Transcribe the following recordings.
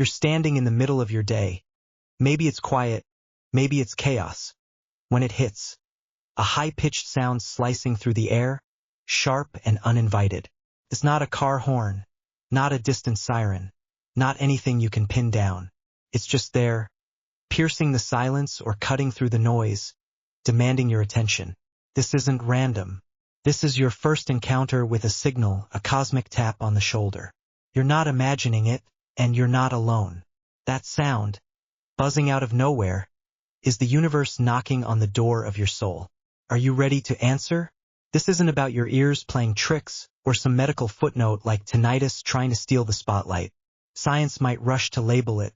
You're standing in the middle of your day. Maybe it's quiet, maybe it's chaos. When it hits, a high-pitched sound slicing through the air, sharp and uninvited. It's not a car horn, not a distant siren, not anything you can pin down. It's just there, piercing the silence or cutting through the noise, demanding your attention. This isn't random. This is your first encounter with a signal, a cosmic tap on the shoulder. You're not imagining it, and you're not alone. That sound, buzzing out of nowhere, is the universe knocking on the door of your soul. Are you ready to answer? This isn't about your ears playing tricks or some medical footnote like tinnitus trying to steal the spotlight. Science might rush to label it,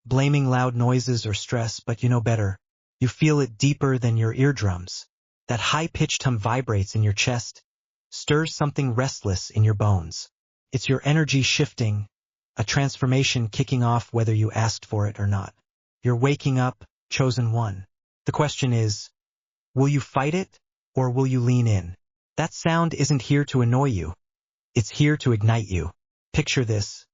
blaming loud noises or stress, but you know better. You feel it deeper than your eardrums. That high-pitched hum vibrates in your chest, stirs something restless in your bones. It's your energy shifting, a transformation kicking off whether you asked for it or not. You're waking up, chosen one. The question is, will you fight it, or will you lean in? That sound isn't here to annoy you. It's here to ignite you. Picture this.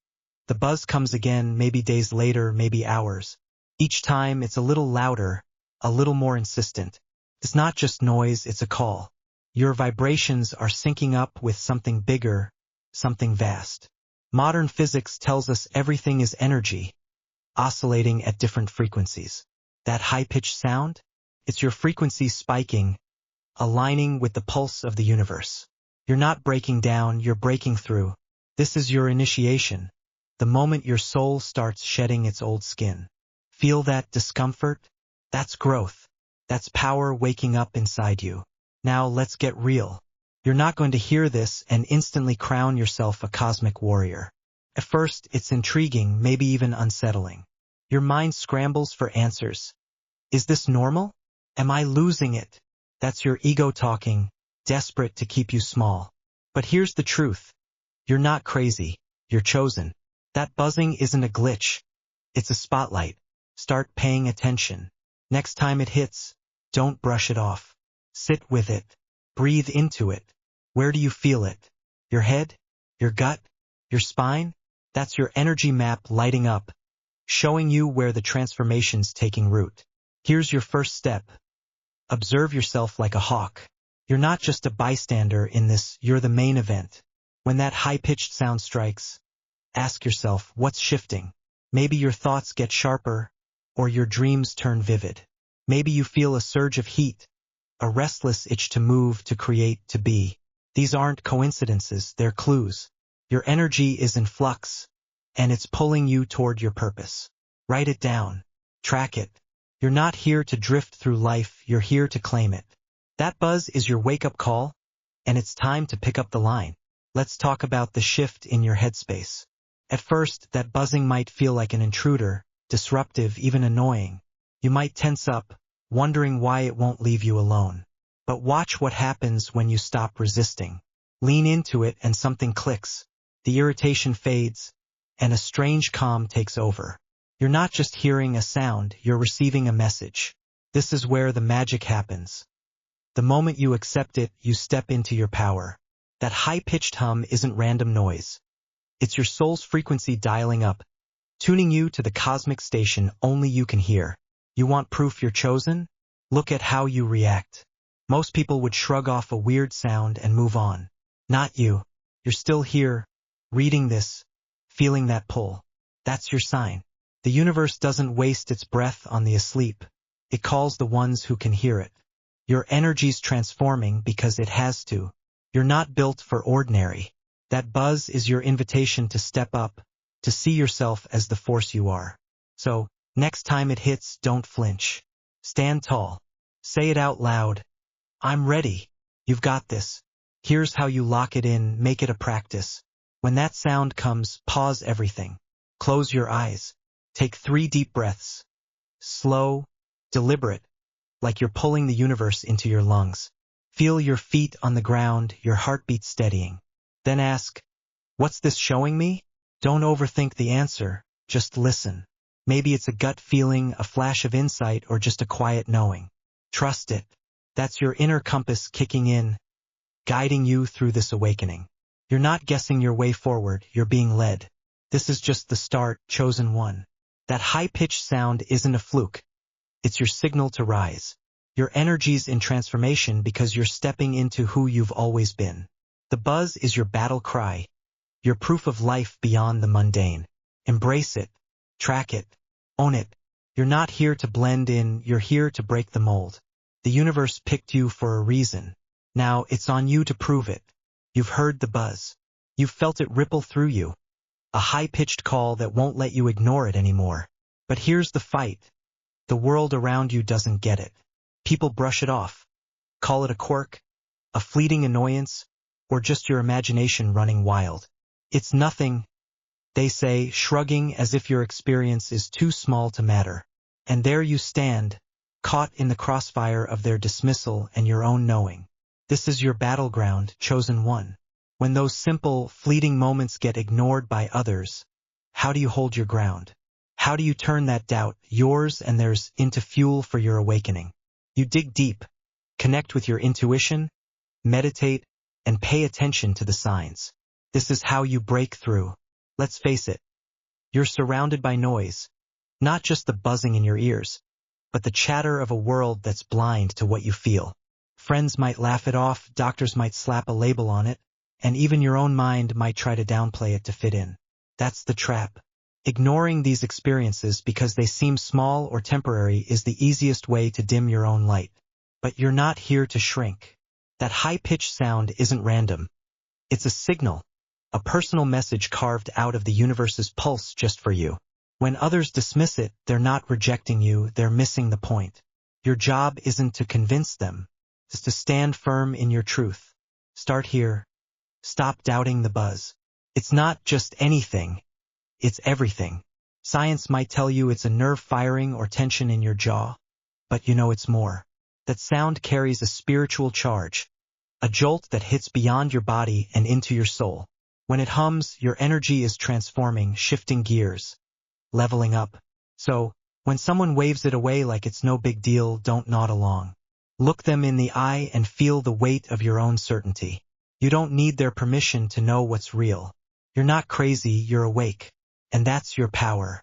The buzz comes again, maybe days later, maybe hours. Each time it's a little louder, a little more insistent. It's not just noise, it's a call. Your vibrations are syncing up with something bigger, something vast. Modern physics tells us everything is energy, oscillating at different frequencies. That high-pitched sound? It's your frequency spiking, aligning with the pulse of the universe. You're not breaking down, you're breaking through. This is your initiation, the moment your soul starts shedding its old skin. Feel that discomfort? That's growth. That's power waking up inside you. Now let's get real. You're not going to hear this and instantly crown yourself a cosmic warrior. At first, it's intriguing, maybe even unsettling. Your mind scrambles for answers. Is this normal? Am I losing it? That's your ego talking, desperate to keep you small. But here's the truth. You're not crazy. You're chosen. That buzzing isn't a glitch. It's a spotlight. Start paying attention. Next time it hits, don't brush it off. Sit with it. Breathe into it. Where do you feel it? Your head? Your gut? Your spine? That's your energy map lighting up, showing you where the transformation's taking root. Here's your first step. Observe yourself like a hawk. You're not just a bystander in this, you're the main event. When that high-pitched sound strikes, ask yourself, what's shifting? Maybe your thoughts get sharper, or your dreams turn vivid. Maybe you feel a surge of heat, a restless itch to move, to create, to be. These aren't coincidences, they're clues. Your energy is in flux, and it's pulling you toward your purpose. Write it down. Track it. You're not here to drift through life, you're here to claim it. That buzz is your wake-up call, and it's time to pick up the line. Let's talk about the shift in your headspace. At first, that buzzing might feel like an intruder, disruptive, even annoying. You might tense up, wondering why it won't leave you alone. But watch what happens when you stop resisting. Lean into it and something clicks. The irritation fades, and a strange calm takes over. You're not just hearing a sound, you're receiving a message. This is where the magic happens. The moment you accept it, you step into your power. That high-pitched hum isn't random noise. It's your soul's frequency dialing up, tuning you to the cosmic station only you can hear. You want proof you're chosen? Look at how you react. Most people would shrug off a weird sound and move on. Not you. You're still here, reading this, feeling that pull. That's your sign. The universe doesn't waste its breath on the asleep. It calls the ones who can hear it. Your energy's transforming because it has to. You're not built for ordinary. That buzz is your invitation to step up, to see yourself as the force you are. So, next time it hits, don't flinch. Stand tall. Say it out loud. I'm ready. You've got this. Here's how you lock it in, make it a practice. When that sound comes, pause everything. Close your eyes. Take 3 deep breaths. Slow, deliberate, like you're pulling the universe into your lungs. Feel your feet on the ground, your heartbeat steadying. Then ask, what's this showing me? Don't overthink the answer, just listen. Maybe it's a gut feeling, a flash of insight, or just a quiet knowing. Trust it. That's your inner compass kicking in, guiding you through this awakening. You're not guessing your way forward, you're being led. This is just the start, chosen one. That high-pitched sound isn't a fluke. It's your signal to rise. Your energy's in transformation because you're stepping into who you've always been. The buzz is your battle cry, your proof of life beyond the mundane. Embrace it, track it, own it. You're not here to blend in, you're here to break the mold. The universe picked you for a reason. Now it's on you to prove it. You've heard the buzz. You've felt it ripple through you. A high-pitched call that won't let you ignore it anymore. But here's the fight. The world around you doesn't get it. People brush it off. Call it a quirk, a fleeting annoyance, or just your imagination running wild. It's nothing, they say, shrugging as if your experience is too small to matter. And there you stand, caught in the crossfire of their dismissal and your own knowing. This is your battleground, chosen one. When those simple, fleeting moments get ignored by others, how do you hold your ground? How do you turn that doubt, yours and theirs, into fuel for your awakening? You dig deep, connect with your intuition, meditate, and pay attention to the signs. This is how you break through. Let's face it, you're surrounded by noise, not just the buzzing in your ears, but the chatter of a world that's blind to what you feel. Friends might laugh it off, doctors might slap a label on it, and even your own mind might try to downplay it to fit in. That's the trap. Ignoring these experiences because they seem small or temporary is the easiest way to dim your own light. But you're not here to shrink. That high-pitched sound isn't random. It's a signal, a personal message carved out of the universe's pulse just for you. When others dismiss it, they're not rejecting you, they're missing the point. Your job isn't to convince them, it's to stand firm in your truth. Start here. Stop doubting the buzz. It's not just anything. It's everything. Science might tell you it's a nerve firing or tension in your jaw, but you know it's more. That sound carries a spiritual charge, a jolt that hits beyond your body and into your soul. When it hums, your energy is transforming, shifting gears, leveling up. So, when someone waves it away like it's no big deal, don't nod along. Look them in the eye and feel the weight of your own certainty. You don't need their permission to know what's real. You're not crazy, you're awake. And that's your power.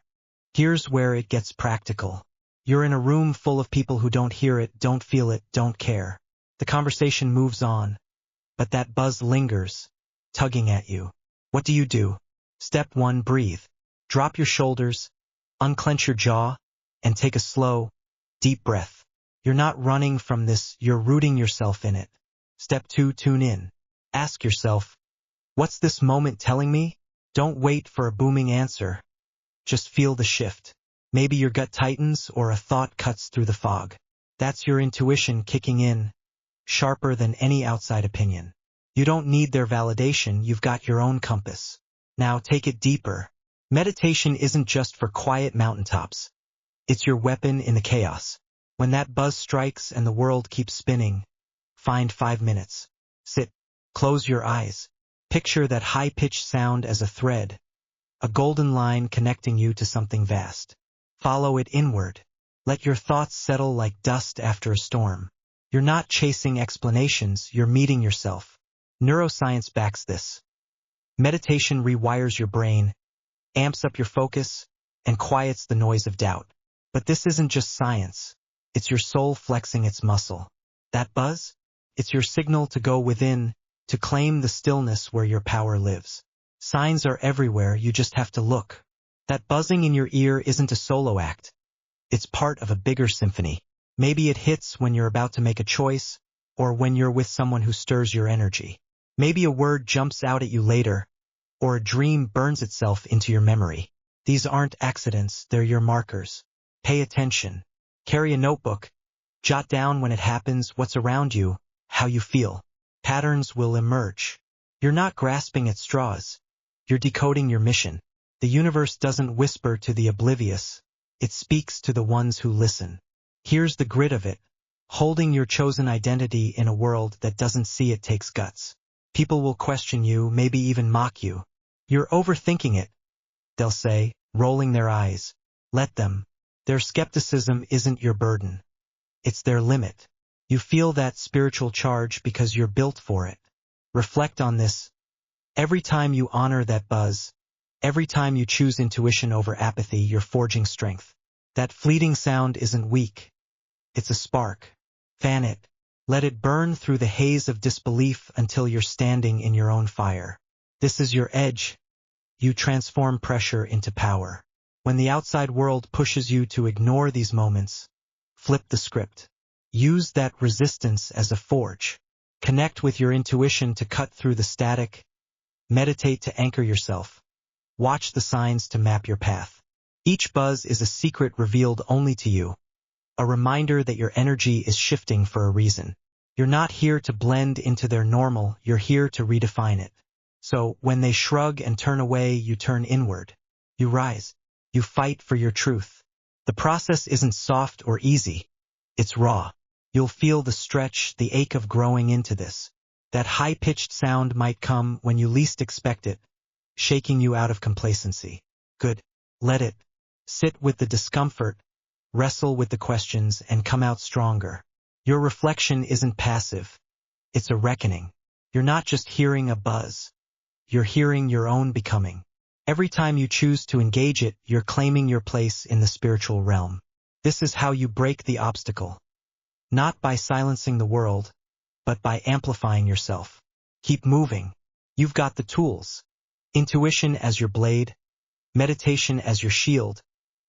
Here's where it gets practical. You're in a room full of people who don't hear it, don't feel it, don't care. The conversation moves on, but that buzz lingers, tugging at you. What do? Step 1, breathe. Drop your shoulders, unclench your jaw, and take a slow, deep breath. You're not running from this, you're rooting yourself in it. Step 2, tune in. Ask yourself, what's this moment telling me? Don't wait for a booming answer. Just feel the shift. Maybe your gut tightens or a thought cuts through the fog. That's your intuition kicking in, sharper than any outside opinion. You don't need their validation, you've got your own compass. Now take it deeper. Meditation isn't just for quiet mountaintops. It's your weapon in the chaos. When that buzz strikes and the world keeps spinning, find 5 minutes. Sit, close your eyes. Picture that high-pitched sound as a thread, a golden line connecting you to something vast. Follow it inward. Let your thoughts settle like dust after a storm. You're not chasing explanations, you're meeting yourself. Neuroscience backs this. Meditation rewires your brain, amps up your focus, and quiets the noise of doubt. But this isn't just science. It's your soul flexing its muscle. That buzz? It's your signal to go within, to claim the stillness where your power lives. Signs are everywhere, you just have to look. That buzzing in your ear isn't a solo act. It's part of a bigger symphony. Maybe it hits when you're about to make a choice, or when you're with someone who stirs your energy. Maybe a word jumps out at you later, or a dream burns itself into your memory. These aren't accidents, they're your markers. Pay attention. Carry a notebook. Jot down when it happens, what's around you, how you feel. Patterns will emerge. You're not grasping at straws. You're decoding your mission. The universe doesn't whisper to the oblivious. It speaks to the ones who listen. Here's the grit of it. Holding your chosen identity in a world that doesn't see it takes guts. People will question you, maybe even mock you. You're overthinking it, they'll say, rolling their eyes. Let them. Their skepticism isn't your burden. It's their limit. You feel that spiritual charge because you're built for it. Reflect on this. Every time you honor that buzz, Every time you choose intuition over apathy, you're forging strength. That fleeting sound isn't weak. It's a spark. Fan it. Let it burn through the haze of disbelief until you're standing in your own fire. This is your edge. You transform pressure into power. When the outside world pushes you to ignore these moments, flip the script. Use that resistance as a forge. Connect with your intuition to cut through the static. Meditate to anchor yourself. Watch the signs to map your path. Each buzz is a secret revealed only to you. A reminder that your energy is shifting for a reason. You're not here to blend into their normal, you're here to redefine it. So, when they shrug and turn away, you turn inward. You rise. You fight for your truth. The process isn't soft or easy. It's raw. You'll feel the stretch, the ache of growing into this. That high-pitched sound might come when you least expect it, shaking you out of complacency. Good. Let it. Sit with the discomfort, wrestle with the questions, and come out stronger. Your reflection isn't passive. It's a reckoning. You're not just hearing a buzz. You're hearing your own becoming. Every time you choose to engage it, you're claiming your place in the spiritual realm. This is how you break the obstacle. Not by silencing the world, but by amplifying yourself. Keep moving. You've got the tools. Intuition as your blade, meditation as your shield,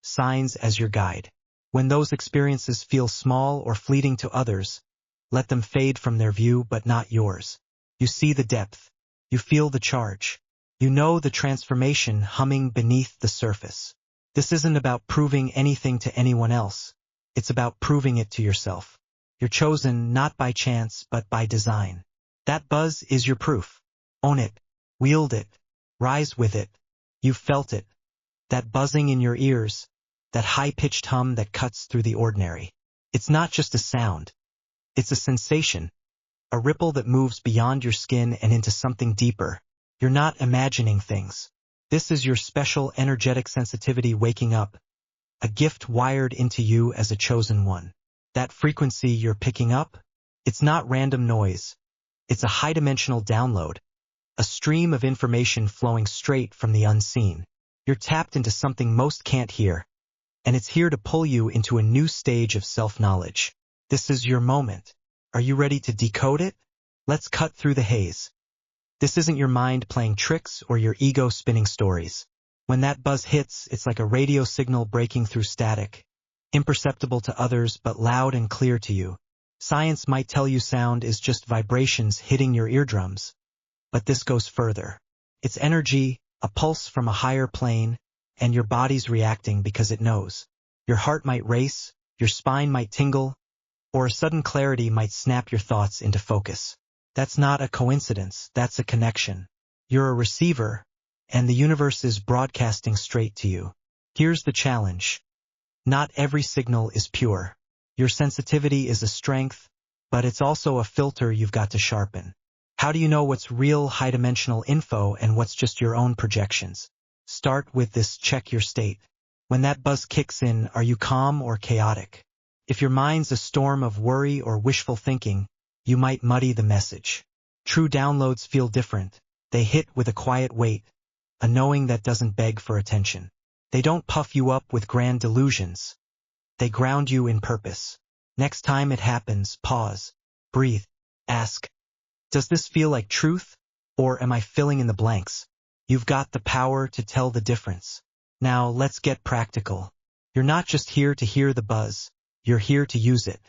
signs as your guide. When those experiences feel small or fleeting to others, let them fade from their view but not yours. You see the depth. You feel the charge. You know the transformation humming beneath the surface. This isn't about proving anything to anyone else. It's about proving it to yourself. You're chosen not by chance but by design. That buzz is your proof. Own it. Wield it. Rise with it. You've felt it. That buzzing in your ears. That high-pitched hum that cuts through the ordinary. It's not just a sound. It's a sensation. A ripple that moves beyond your skin and into something deeper. You're not imagining things. This is your special energetic sensitivity waking up. A gift wired into you as a chosen one. That frequency you're picking up, it's not random noise. It's a high-dimensional download. A stream of information flowing straight from the unseen. You're tapped into something most can't hear. And it's here to pull you into a new stage of self-knowledge. This is your moment. Are you ready to decode it? Let's cut through the haze. This isn't your mind playing tricks or your ego spinning stories. When that buzz hits, it's like a radio signal breaking through static. Imperceptible to others but loud and clear to you. Science might tell you sound is just vibrations hitting your eardrums. But this goes further. It's energy, a pulse from a higher plane, and your body's reacting because it knows. Your heart might race, your spine might tingle, or a sudden clarity might snap your thoughts into focus. That's not a coincidence, that's a connection. You're a receiver, and the universe is broadcasting straight to you. Here's the challenge. Not every signal is pure. Your sensitivity is a strength, but it's also a filter you've got to sharpen. How do you know what's real high-dimensional info and what's just your own projections? Start with this: check your state. When that buzz kicks in, are you calm or chaotic? If your mind's a storm of worry or wishful thinking, you might muddy the message. True downloads feel different. They hit with a quiet weight, a knowing that doesn't beg for attention. They don't puff you up with grand delusions. They ground you in purpose. Next time it happens, pause, breathe, ask, does this feel like truth, or am I filling in the blanks? You've got the power to tell the difference. Now let's get practical. You're not just here to hear the buzz, you're here to use it.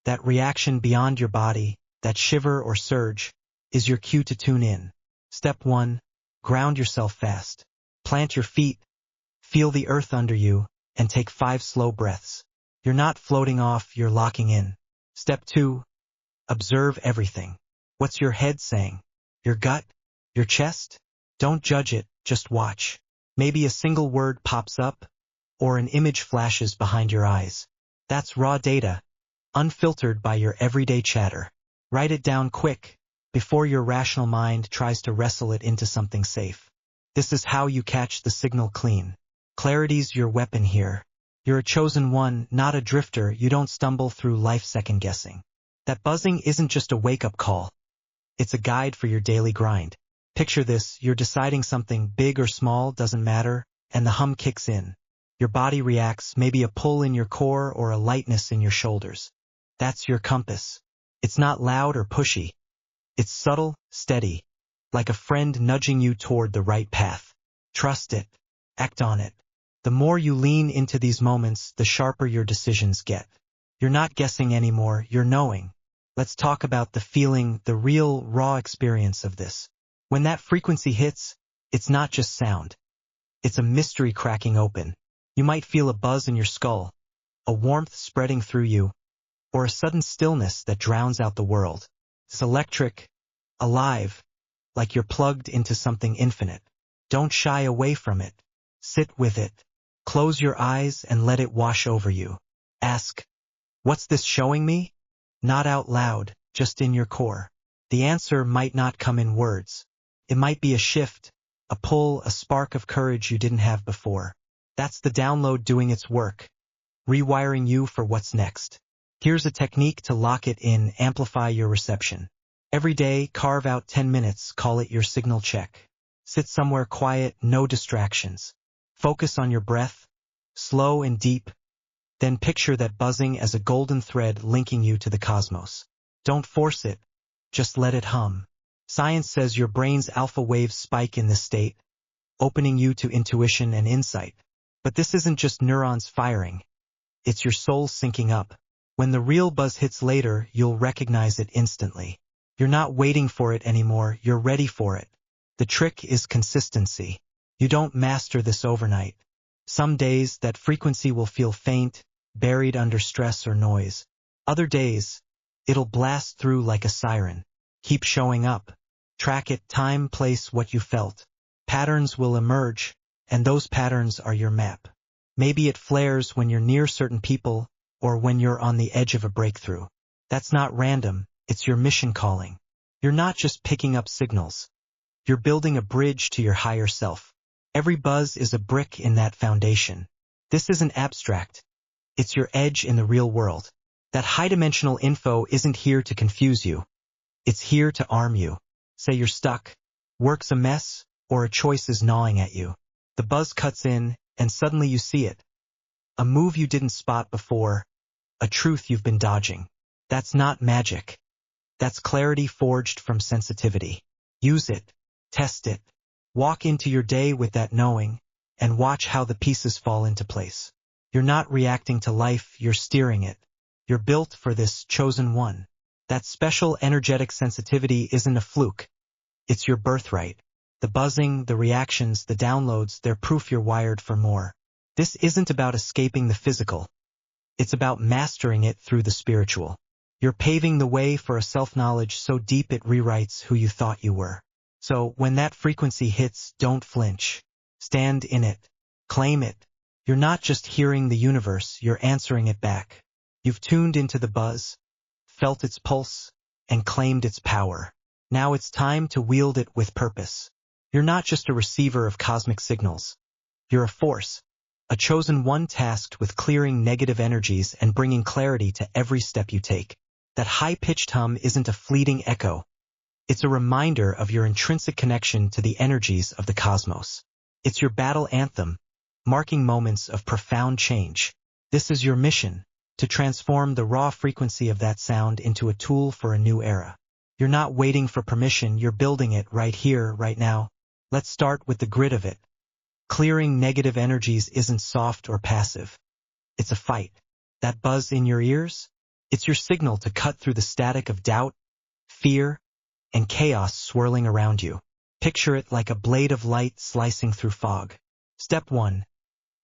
That reaction beyond your body, that shiver or surge, is your cue to tune in. Step 1. Ground yourself fast. Plant your feet, feel the earth under you, and take 5 slow breaths. You're not floating off, you're locking in. Step 2. Observe everything. What's your head saying? Your gut? Your chest? Don't judge it, just watch. Maybe a single word pops up, or an image flashes behind your eyes. That's raw data, unfiltered by your everyday chatter. Write it down quick, before your rational mind tries to wrestle it into something safe. This is how you catch the signal clean. Clarity's your weapon here. You're a chosen one, not a drifter. You don't stumble through life second-guessing. That buzzing isn't just a wake-up call. It's a guide for your daily grind. Picture this, you're deciding something big or small, doesn't matter, and the hum kicks in. Your body reacts, maybe a pull in your core or a lightness in your shoulders. That's your compass. It's not loud or pushy. It's subtle, steady, like a friend nudging you toward the right path. Trust it. Act on it. The more you lean into these moments, the sharper your decisions get. You're not guessing anymore, you're knowing. Let's talk about the feeling, the real, raw experience of this. When that frequency hits, it's not just sound. It's a mystery cracking open. You might feel a buzz in your skull, a warmth spreading through you, or a sudden stillness that drowns out the world. It's electric, alive, like you're plugged into something infinite. Don't shy away from it. Sit with it. Close your eyes and let it wash over you. Ask, what's this showing me? Not out loud, just in your core. The answer might not come in words. It might be a shift, a pull, a spark of courage you didn't have before. That's the download doing its work, rewiring you for what's next. Here's a technique to lock it in, amplify your reception. Every day, carve out 10 minutes, call it your signal check. Sit somewhere quiet, no distractions. Focus on your breath, slow and deep. Then picture that buzzing as a golden thread linking you to the cosmos. Don't force it, just let it hum. Science says your brain's alpha waves spike in this state, opening you to intuition and insight. But this isn't just neurons firing. It's your soul syncing up. When the real buzz hits later, you'll recognize it instantly. You're not waiting for it anymore, you're ready for it. The trick is consistency. You don't master this overnight. Some days, that frequency will feel faint, buried under stress or noise. Other days, it'll blast through like a siren. Keep showing up. Track it, time, place, what you felt. Patterns will emerge, and those patterns are your map. Maybe it flares when you're near certain people, or when you're on the edge of a breakthrough. That's not random, it's your mission calling. You're not just picking up signals. You're building a bridge to your higher self. Every buzz is a brick in that foundation. This isn't abstract. It's your edge in the real world. That high-dimensional info isn't here to confuse you. It's here to arm you. Say you're stuck, work's a mess, or a choice is gnawing at you. The buzz cuts in, and suddenly you see it. A move you didn't spot before, a truth you've been dodging. That's not magic. That's clarity forged from sensitivity. Use it. Test it. Walk into your day with that knowing, and watch how the pieces fall into place. You're not reacting to life, you're steering it. You're built for this chosen one. That special energetic sensitivity isn't a fluke. It's your birthright. The buzzing, the reactions, the downloads, they're proof you're wired for more. This isn't about escaping the physical. It's about mastering it through the spiritual. You're paving the way for a self-knowledge so deep it rewrites who you thought you were. So, when that frequency hits, don't flinch. Stand in it. Claim it. You're not just hearing the universe, you're answering it back. You've tuned into the buzz, felt its pulse, and claimed its power. Now it's time to wield it with purpose. You're not just a receiver of cosmic signals. You're a force, a chosen one tasked with clearing negative energies and bringing clarity to every step you take. That high-pitched hum isn't a fleeting echo. It's a reminder of your intrinsic connection to the energies of the cosmos. It's your battle anthem, marking moments of profound change. This is your mission, to transform the raw frequency of that sound into a tool for a new era. You're not waiting for permission, you're building it right here, right now. Let's start with the grit of it. Clearing negative energies isn't soft or passive. It's a fight. That buzz in your ears? It's your signal to cut through the static of doubt, fear, and chaos swirling around you. Picture it like a blade of light slicing through fog. Step 1.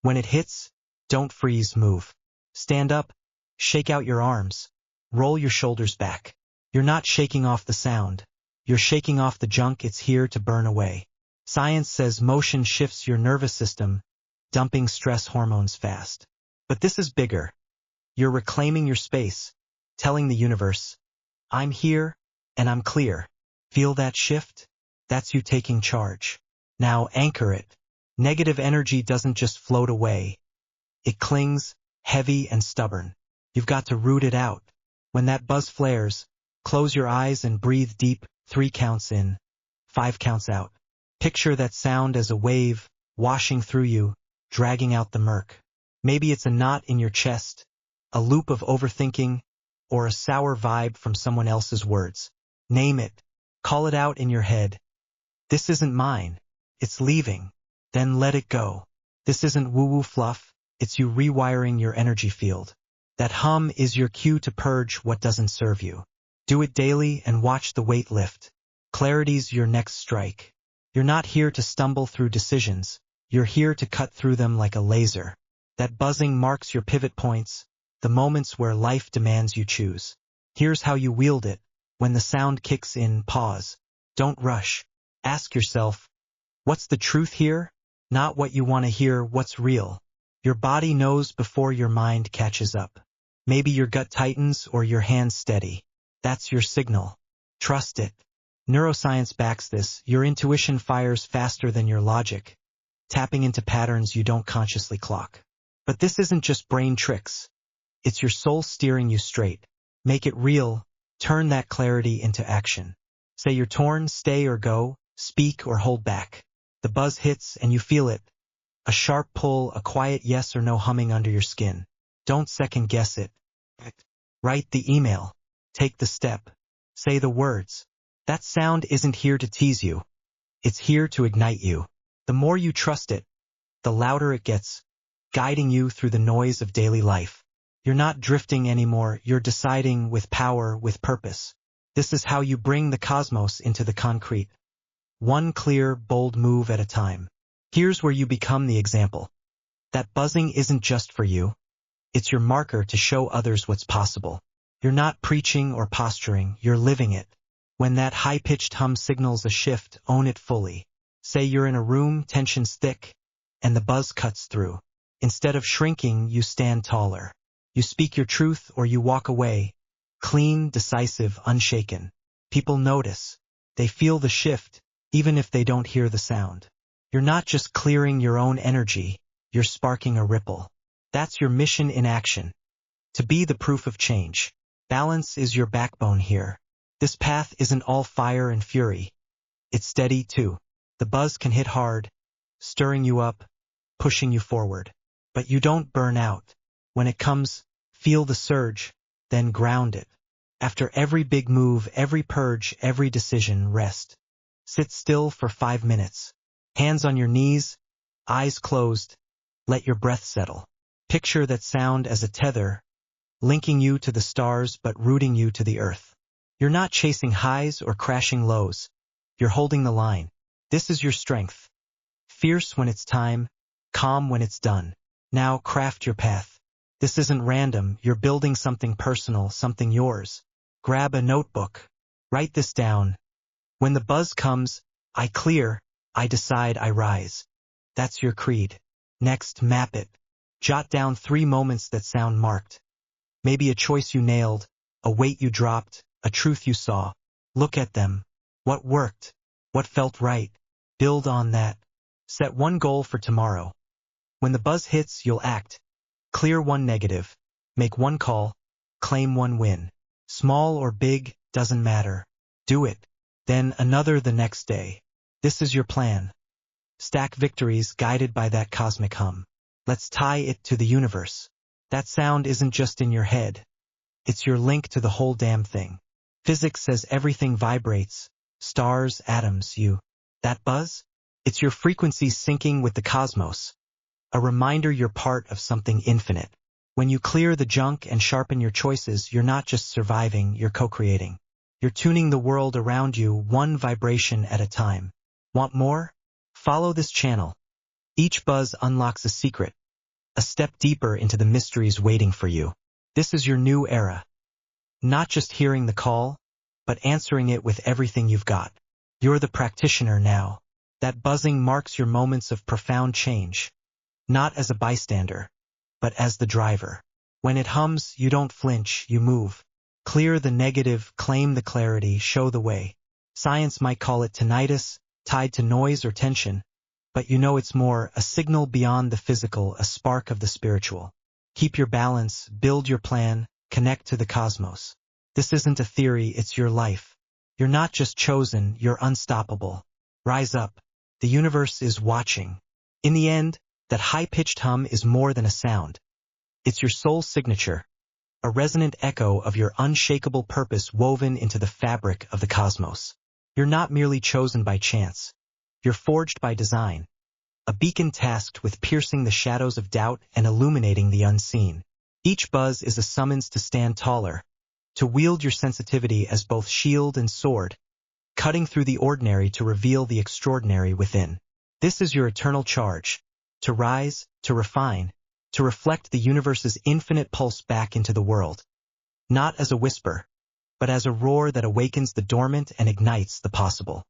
When it hits, don't freeze, move. Stand up, shake out your arms, roll your shoulders back. You're not shaking off the sound. You're shaking off the junk it's here to burn away. Science says motion shifts your nervous system, dumping stress hormones fast. But this is bigger. You're reclaiming your space, telling the universe, I'm here, and I'm clear. Feel that shift? That's you taking charge. Now anchor it. Negative energy doesn't just float away. It clings, heavy and stubborn. You've got to root it out. When that buzz flares, close your eyes and breathe deep, 3 counts in, 5 counts out. Picture that sound as a wave, washing through you, dragging out the murk. Maybe it's a knot in your chest, a loop of overthinking, or a sour vibe from someone else's words. Name it. Call it out in your head. This isn't mine. It's leaving. Then let it go. This isn't woo-woo fluff. It's you rewiring your energy field. That hum is your cue to purge what doesn't serve you. Do it daily and watch the weight lift. Clarity's your next strike. You're not here to stumble through decisions. You're here to cut through them like a laser. That buzzing marks your pivot points, the moments where life demands you choose. Here's how you wield it. When the sound kicks in, pause. Don't rush. Ask yourself, what's the truth here? Not what you want to hear, what's real. Your body knows before your mind catches up. Maybe your gut tightens or your hands steady. That's your signal. Trust it. Neuroscience backs this. Your intuition fires faster than your logic, tapping into patterns you don't consciously clock. But this isn't just brain tricks. It's your soul steering you straight. Make it real. Turn that clarity into action. Say you're torn, stay or go, speak or hold back. The buzz hits and you feel it. A sharp pull, a quiet yes or no humming under your skin. Don't second guess it. Write the email. Take the step. Say the words. That sound isn't here to tease you. It's here to ignite you. The more you trust it, the louder it gets, guiding you through the noise of daily life. You're not drifting anymore, you're deciding with power, with purpose. This is how you bring the cosmos into the concrete. One clear, bold move at a time. Here's where you become the example. That buzzing isn't just for you. It's your marker to show others what's possible. You're not preaching or posturing, you're living it. When that high-pitched hum signals a shift, own it fully. Say you're in a room, tension's thick, and the buzz cuts through. Instead of shrinking, you stand taller. You speak your truth or you walk away, clean, decisive, unshaken. People notice. They feel the shift, even if they don't hear the sound. You're not just clearing your own energy, you're sparking a ripple. That's your mission in action. To be the proof of change. Balance is your backbone here. This path isn't all fire and fury. It's steady too. The buzz can hit hard, stirring you up, pushing you forward. But you don't burn out. When it comes, feel the surge, then ground it. After every big move, every purge, every decision, rest. Sit still for 5 minutes. Hands on your knees, eyes closed. Let your breath settle. Picture that sound as a tether, linking you to the stars but rooting you to the earth. You're not chasing highs or crashing lows. You're holding the line. This is your strength. Fierce when it's time, calm when it's done. Now craft your path. This isn't random, you're building something personal, something yours. Grab a notebook. Write this down. When the buzz comes, I clear, I decide, I rise. That's your creed. Next, map it. Jot down 3 moments that sound marked. Maybe a choice you nailed, a weight you dropped, a truth you saw. Look at them. What worked? What felt right? Build on that. Set one goal for tomorrow. When the buzz hits, you'll act. Clear one negative. Make one call. Claim one win. Small or big, doesn't matter. Do it. Then another the next day. This is your plan. Stack victories guided by that cosmic hum. Let's tie it to the universe. That sound isn't just in your head. It's your link to the whole damn thing. Physics says everything vibrates. Stars, atoms, you. That buzz? It's your frequency syncing with the cosmos. A reminder you're part of something infinite. When you clear the junk and sharpen your choices, you're not just surviving, you're co-creating. You're tuning the world around you one vibration at a time. Want more? Follow this channel. Each buzz unlocks a secret, a step deeper into the mysteries waiting for you. This is your new era. Not just hearing the call, but answering it with everything you've got. You're the practitioner now. That buzzing marks your moments of profound change. Not as a bystander, but as the driver. When it hums, you don't flinch, you move. Clear the negative, claim the clarity, show the way. Science might call it tinnitus, tied to noise or tension, but you know it's more, a signal beyond the physical, a spark of the spiritual. Keep your balance, build your plan, connect to the cosmos. This isn't a theory, it's your life. You're not just chosen, you're unstoppable. Rise up. The universe is watching. In the end, that high-pitched hum is more than a sound. It's your soul's signature, a resonant echo of your unshakable purpose woven into the fabric of the cosmos. You're not merely chosen by chance. You're forged by design, a beacon tasked with piercing the shadows of doubt and illuminating the unseen. Each buzz is a summons to stand taller, to wield your sensitivity as both shield and sword, cutting through the ordinary to reveal the extraordinary within. This is your eternal charge, to rise, to refine, to reflect the universe's infinite pulse back into the world, not as a whisper, but as a roar that awakens the dormant and ignites the possible.